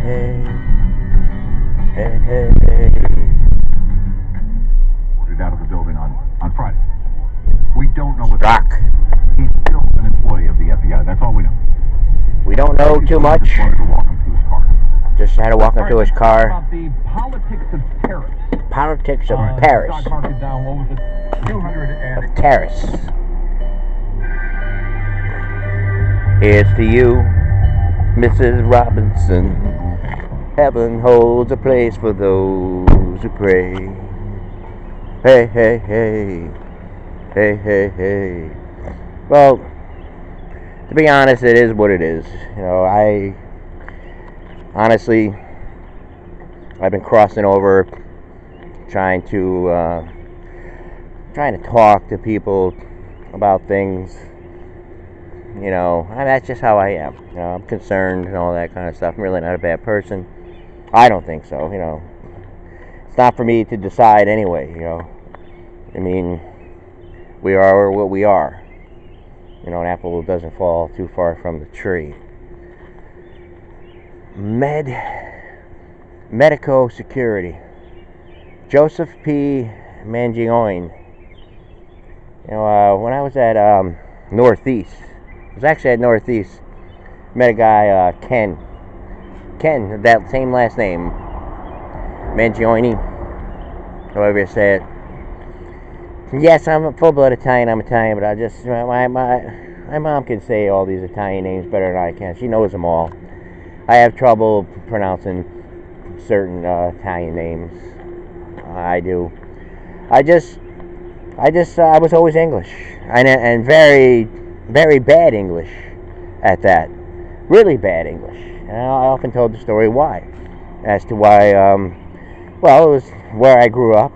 hey, hey, hey, hey. Ordered out of the building on Friday. We don't know what. Rock. He's still an employee of the FBI. That's all we know. We don't know too much. Just wanted to walk him to his car. Just had to walk him to his car. About the politics of Paris. Politics of Paris. Stock market down, what was it? 200 Of Paris. Here's to you, Mrs. Robinson. Heaven holds a place for those who pray. Hey, hey, hey. Hey, hey, hey. Well, to be honest, it is what it is. You know, honestly, I've been crossing over, trying to talk to people about things. You know, that's just how I am. You know, I'm concerned and all that kind of stuff. I'm really not a bad person. I don't think so. You know, it's not for me to decide anyway. You know, I mean, we are what we are. You know, an apple doesn't fall too far from the tree. Medico Security. Joseph P. Mangione. You know, when I was at Northeast, I was actually at Northeast, met a guy, Ken, that same last name, Mangione, however you say it. Yes, I'm a full-blood Italian, but I just, my mom can say all these Italian names better than I can. She knows them all. I have trouble pronouncing certain Italian names. I do. I was always English, and very, very bad English at that. Really bad English. And I often told the story as to why, well, it was where I grew up.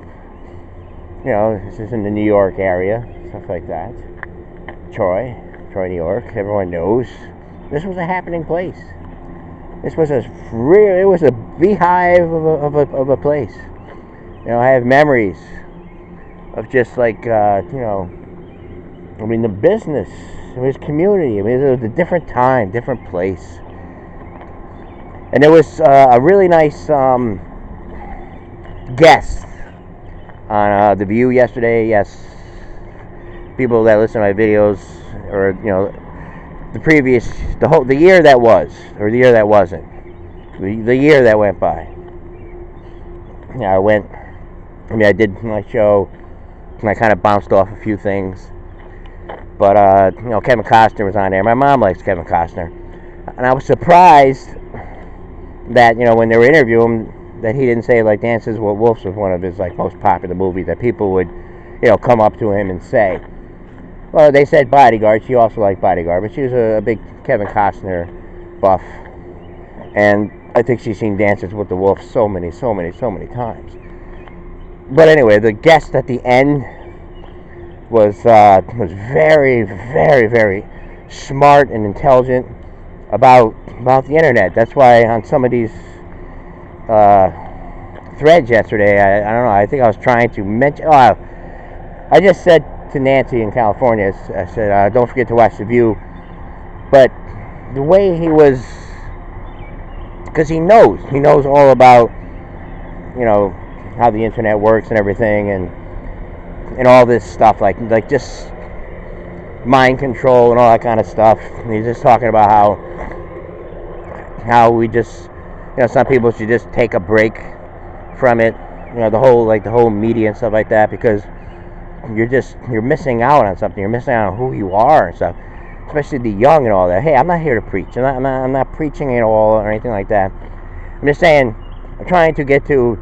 You know, this is in the New York area, stuff like that. Troy, New York. Everyone knows this was a happening place. This was it was a beehive of a place. You know, I have memories of just like, you know, I mean, the business, it was community. I mean, it was a different time, different place. And there was a really nice guest on The View yesterday. Yes, people that listen to my videos, or, you know, the year that was, or the year that wasn't, the year that went by. Yeah, I did my show, and I kind of bounced off a few things. But, you know, Kevin Costner was on there. My mom likes Kevin Costner. And I was surprised that, you know, when they were interviewing him, that he didn't say, like, Dances with Wolves was one of his, like, most popular movies that people would, you know, come up to him and say. Well, they said Bodyguard. She also liked Bodyguard, but she was a big Kevin Costner buff. And I think she's seen Dances with the Wolves so many times. But anyway, the guest at the end was very, very, very smart and intelligent about the internet. That's why on some of these threads yesterday, I don't know, I think I was trying to mention, I just said to Nancy in California, I said, don't forget to watch The View. But the way he was, because he knows all about, you know, how the internet works and everything, and all this stuff, like just mind control and all that kind of stuff. And he's just talking about how we just, you know, some people should just take a break from it, you know, the whole media and stuff like that, because you're missing out on something. You're missing out on who you are and stuff, especially the young and all that. Hey, I'm not here to preach. I'm not preaching at all or anything like that. I'm just saying, I'm trying to get to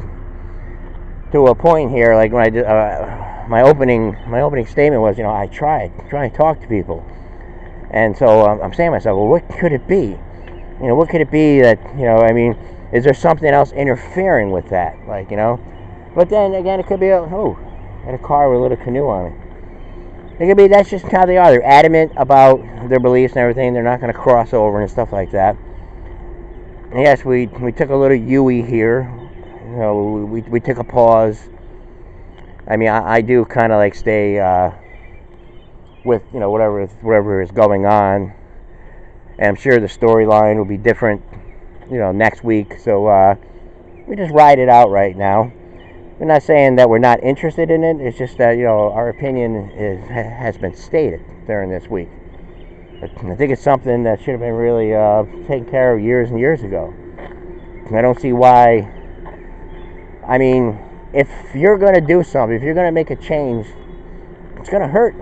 a point here, like when I did my opening statement was, you know, I try and talk to people, and so I'm saying to myself, well, what could it be? You know, what could it be that, you know, I mean, is there something else interfering with that? Like, you know, but then again, it could be and a car with a little canoe on it. It could be that's just how they are. They're adamant about their beliefs and everything. They're not going to cross over and stuff like that. And yes, we took a little Yui here. You know, we took a pause. I mean, I do kind of like stay with, you know, whatever is going on, and I'm sure the storyline will be different next week. So we just ride it out right now. We're not saying that we're not interested in it. It's just that our opinion has been stated during this week. But I think it's something that should have been really taken care of years and years ago. And I don't see why. I mean, if you're going to do something, if you're going to make a change, it's going to hurt.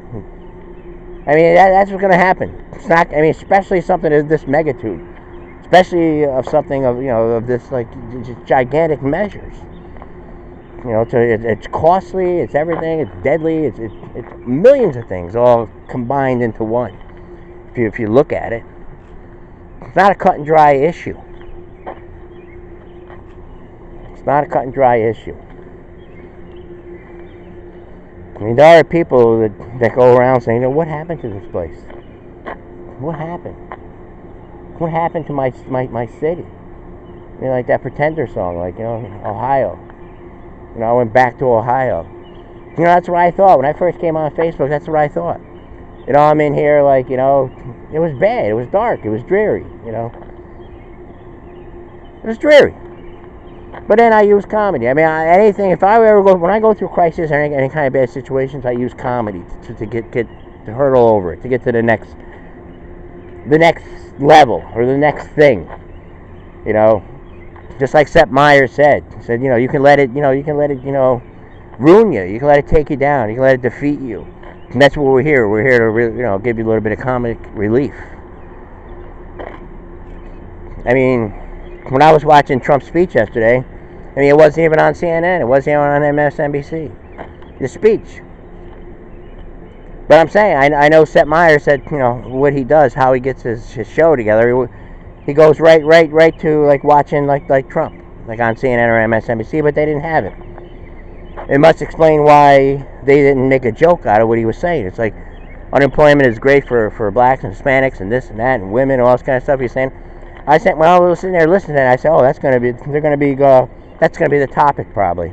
I mean, that's what's going to happen. It's not. I mean, especially something of this magnitude, especially of something of this like gigantic measures. It's costly. It's everything. It's deadly. It's millions of things all combined into one. If you look at it, it's not a cut and dry issue. It's not a cut and dry issue. I mean, there are people that go around saying, what happened to this place? What happened? What happened to my city? Like that Pretender song, Ohio. I went back to Ohio. That's what I thought. When I first came on Facebook, that's what I thought. I'm in here it was bad. It was dark. It was dreary, It was dreary. But then I use comedy. I mean, when I go through crisis or any kind of bad situations, I use comedy to get to hurdle over it, to get to the next level or the next thing. Just like Sepp Meyer said, he said, you can let it ruin you. You can let it take you down. You can let it defeat you. And that's what we're here. We're here to really, give you a little bit of comic relief. I mean, when I was watching Trump's speech yesterday, it wasn't even on CNN. It wasn't even on MSNBC. The speech. But I'm saying, I know Sepp Meyer said, what he does, how he gets his show together. He goes right to watching like Trump, on CNN or MSNBC, but they didn't have it. It must explain why they didn't make a joke out of what he was saying. It's like unemployment is great for blacks and Hispanics and this and that and women and all this kind of stuff. He's saying. I said, well, we were sitting there listening, and I said, that's going to be the topic probably.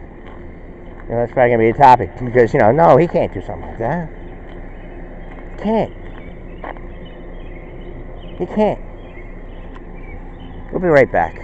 That's probably going to be the topic because no, he can't do something like that. He can't. We'll be right back.